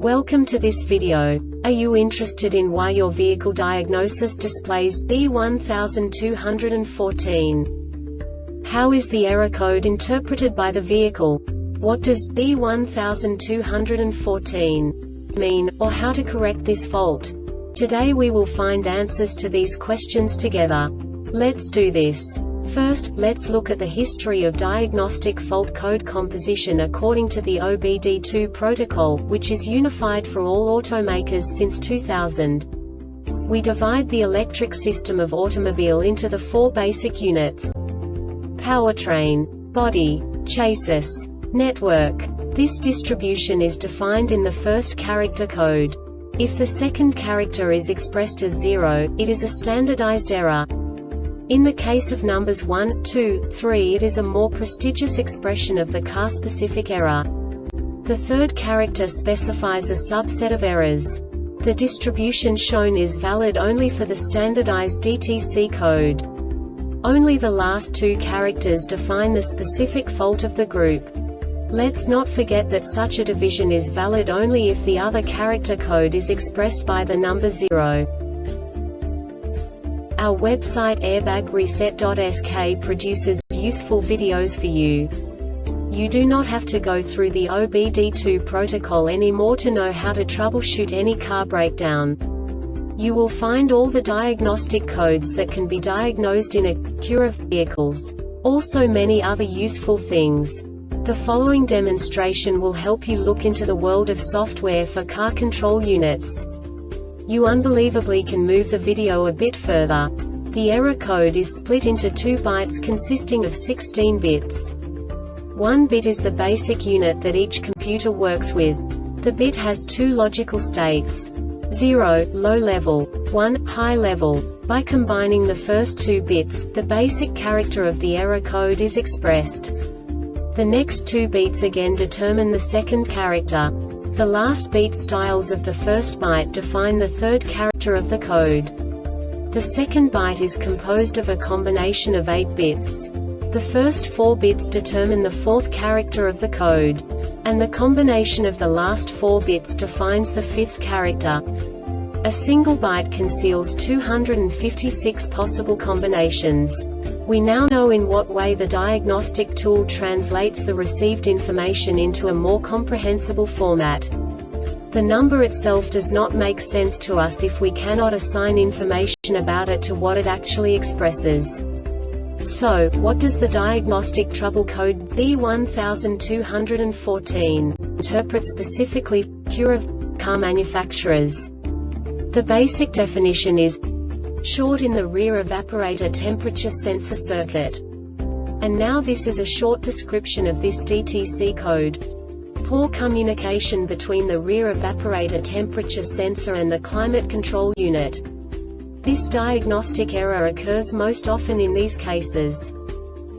Welcome to this video. Are you interested in why your vehicle diagnosis displays B1214? How is the error code interpreted by the vehicle? What does B1214 mean, or how to correct this fault? Today we will find answers to these questions together. Let's do this. First, let's look at the history of diagnostic fault code composition according to the OBD2 protocol, which is unified for all automakers since 2000. We divide the electric system of automobile into the four basic units: powertrain, body, chassis, network. This distribution is defined in the first character code. If the second character is expressed as 0, it is a standardized error. In the case of numbers 1, 2, 3, it is a more prestigious expression of the car-specific error. The third character specifies a subset of errors. The distribution shown is valid only for the standardized DTC code. Only the last two characters define the specific fault of the group. Let's not forget that such a division is valid only if the other character code is expressed by the number 0. Our website airbagreset.sk produces useful videos for you. You do not have to go through the OBD2 protocol anymore to know how to troubleshoot any car breakdown. You will find all the diagnostic codes that can be diagnosed in Acura vehicles. Also many other useful things. The following demonstration will help you look into the world of software for car control units. You unbelievably can move the video a bit further. The error code is split into 2 bytes consisting of 16 bits. 1 bit is the basic unit that each computer works with. The bit has 2 logical states: 0, low level, 1, high level. By combining the first 2 bits, the basic character of the error code is expressed. The next 2 beats again determine the second character. The last beat styles of the first byte define the third character of the code. The second byte is composed of a combination of 8 bits. The first 4 bits determine the fourth character of the code. And the combination of the last 4 bits defines the fifth character. A single byte conceals 256 possible combinations. We now know in what way the diagnostic tool translates the received information into a more comprehensible format. The number itself does not make sense to us if we cannot assign information about it to what it actually expresses. So, what does the Diagnostic Trouble Code B1214 interpret specifically for Acura car manufacturers? The basic definition is short in the rear evaporator temperature sensor circuit. And now this is a short description of this DTC code. Poor communication between the rear evaporator temperature sensor and the climate control unit. This diagnostic error occurs most often in these cases.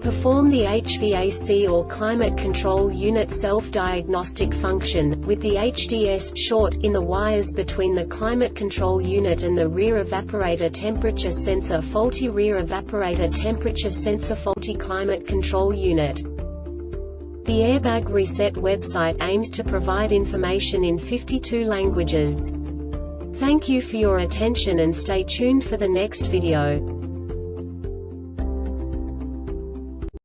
Perform the HVAC or climate control unit self-diagnostic function, with the HDS short in the wires between the climate control unit and the rear evaporator temperature sensor faulty rear evaporator temperature sensor faulty climate control unit. The Airbag Reset website aims to provide information in 52 languages. Thank you for your attention and stay tuned for the next video.